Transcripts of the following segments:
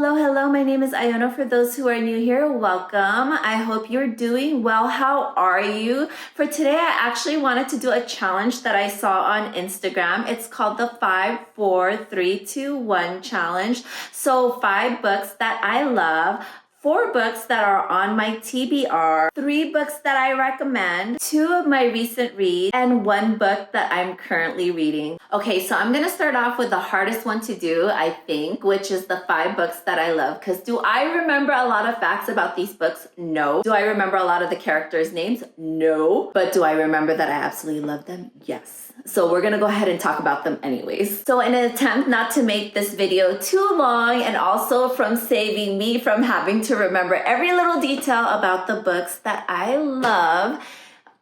Hello, my name is Iona. For those who are new here, welcome. I hope you're doing well. How are you? For today, I actually wanted to do a challenge that I saw on Instagram. It's called the 5, 4, 3, 2, 1 challenge. So 5 books that I love, 4 books that are on my TBR, 3 books that I recommend, 2 of my recent reads, and 1 book that I'm currently reading. Okay, so I'm gonna start off with the hardest one to do, I think, which is the 5 books that I love. Because do I remember a lot of facts about these books? No. Do I remember a lot of the characters' names? No. But do I remember that I absolutely love them? Yes. So we're gonna go ahead and talk about them anyways. So in an attempt not to make this video too long, and also from saving me from having to remember every little detail about the books that I love,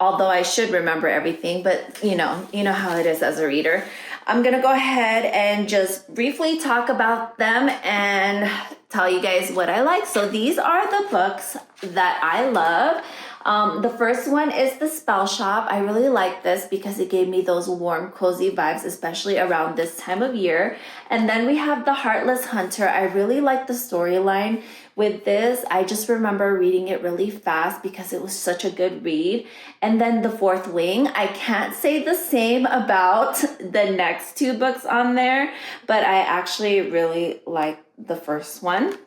although I should remember everything, but you know how it is as a reader. I'm gonna go ahead and just briefly talk about them and tell you guys what I like. So these are the books that I love. The first one is the Spellsphop. I really like this because it gave me those warm, cozy vibes, especially around this time of year. And then we have the Heartless Hunter. I really like the storyline with this. I just remember reading it really fast because it was such a good read. And then the Fourth Wing. I can't say the same about the next 2 books on there, but I actually really like the first one.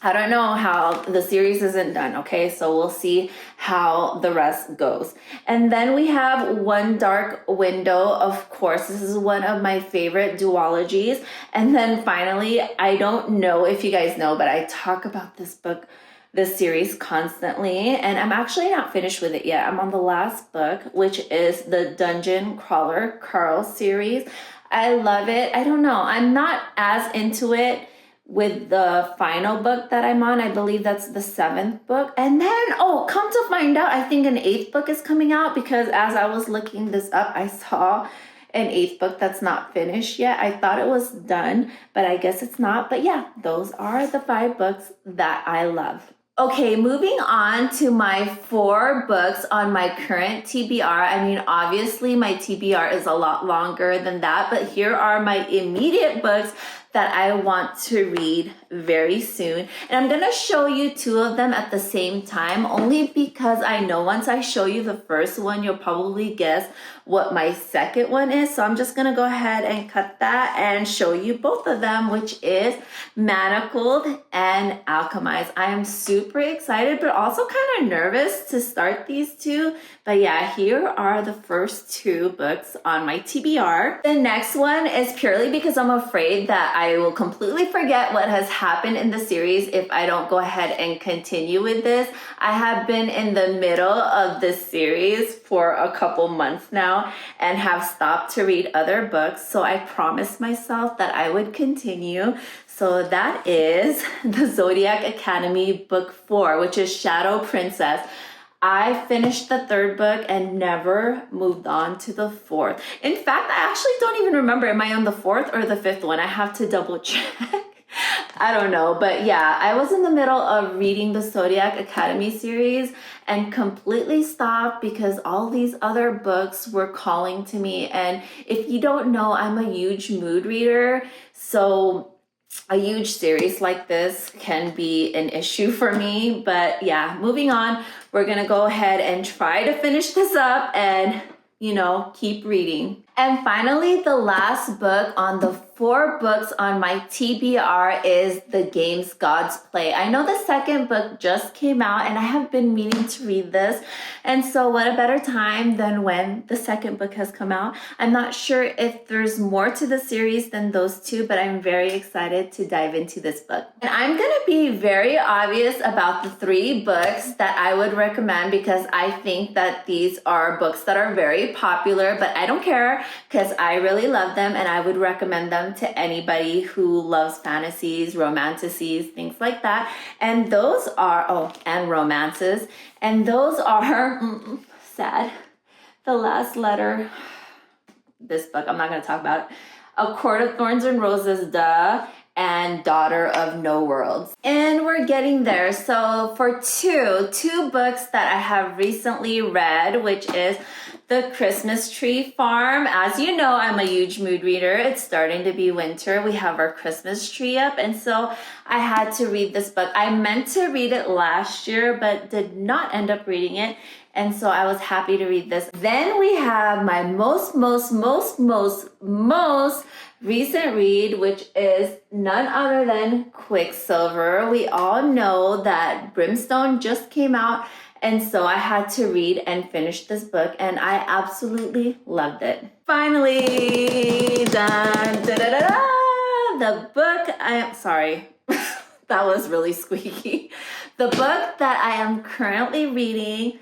I don't know how the series isn't done, okay? So we'll see how the rest goes. And then we have One Dark Window. Of course, this is one of my favorite duologies. And then finally, I don't know if you guys know, but I talk about this book, this series constantly, and I'm actually not finished with it yet. I'm on the last book, which is the Dungeon Crawler Carl series. I love it. I don't know. I'm not as into it with the final book that I'm on. I believe that's the 7th book. And then, come to find out, I think an 8th book is coming out, because as I was looking this up, I saw an 8th book that's not finished yet. I thought it was done, but I guess it's not. But yeah, those are the 5 books that I love. Okay, moving on to my 4 books on my current TBR. I mean, obviously my TBR is a lot longer than that, but here are my immediate books that I want to read very soon. And I'm gonna show you 2 of them at the same time, only because I know once I show you the first one, you'll probably guess what my second one is. So I'm just gonna go ahead and cut that and show you both of them, which is Manacled and Alchemised. I am super excited, but also kind of nervous to start these 2. But yeah, here are the first 2 books on my TBR. The next one is purely because I'm afraid that I will completely forget what has happened in the series if I don't go ahead and continue with this. I have been in the middle of this series for a couple months now and have stopped to read other books. So I promised myself that I would continue. So that is the Zodiac Academy book 4, which is Shadow Princess. I finished the 3rd book and never moved on to the 4th. In fact, I actually don't even remember. Am I on the 4th or the 5th one? I have to double check. I don't know. But yeah, I was in the middle of reading the Zodiac Academy series and completely stopped because all these other books were calling to me. And if you don't know, I'm a huge mood reader. So a huge series like this can be an issue for me. But yeah, moving on, we're gonna go ahead and try to finish this up and, keep reading. And finally, the last book on the 4 books on my TBR is The Games Gods Play. I know the 2nd book just came out and I have been meaning to read this. And so what a better time than when the 2nd book has come out. I'm not sure if there's more to the series than those 2, but I'm very excited to dive into this book. And I'm gonna be very obvious about the 3 books that I would recommend because I think that these are books that are very popular, but I don't care because I really love them and I would recommend them to anybody who loves fantasies, romanticises, things like that. And those are, and romances. And those are, sad. The Last Letter, this book, I'm not going to talk about it. A Court of Thorns and Roses, duh. And Daughter of No Worlds. And we're getting there. So for two books that I have recently read, which is The Christmas Tree Farm. As you know, I'm a huge mood reader. It's starting to be winter. We have our Christmas tree up, and so I had to read this book. I meant to read it last year, but did not end up reading it, and so I was happy to read this. Then we have my most recent read, which is none other than Quicksilver. We all know that Brimstone just came out, and so I had to read and finish this book, and I absolutely loved it. Finally, done, da, da, da, da, the book, sorry, that was really squeaky. The book that I am currently reading,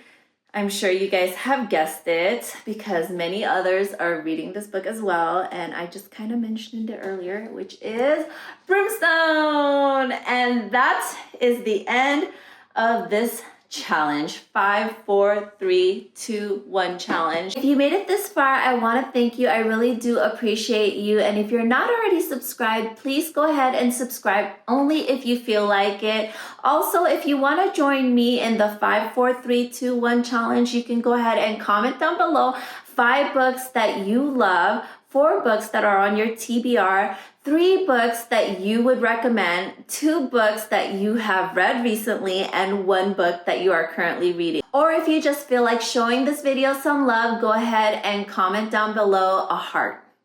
I'm sure you guys have guessed it because many others are reading this book as well, and I just kind of mentioned it earlier, which is Brimstone. And that is the end of this challenge. 5, 4, 3, 2, 1 challenge. If you made it this far, I want to thank you. I really do appreciate you. And if you're not already subscribed, please go ahead and subscribe only if you feel like it. Also, if you want to join me in the 5, 4, 3, 2, 1 challenge, you can go ahead and comment down below 5 books that you love, 4 books that are on your TBR, 3 books that you would recommend, 2 books that you have read recently, and 1 book that you are currently reading. Or if you just feel like showing this video some love, go ahead and comment down below a heart.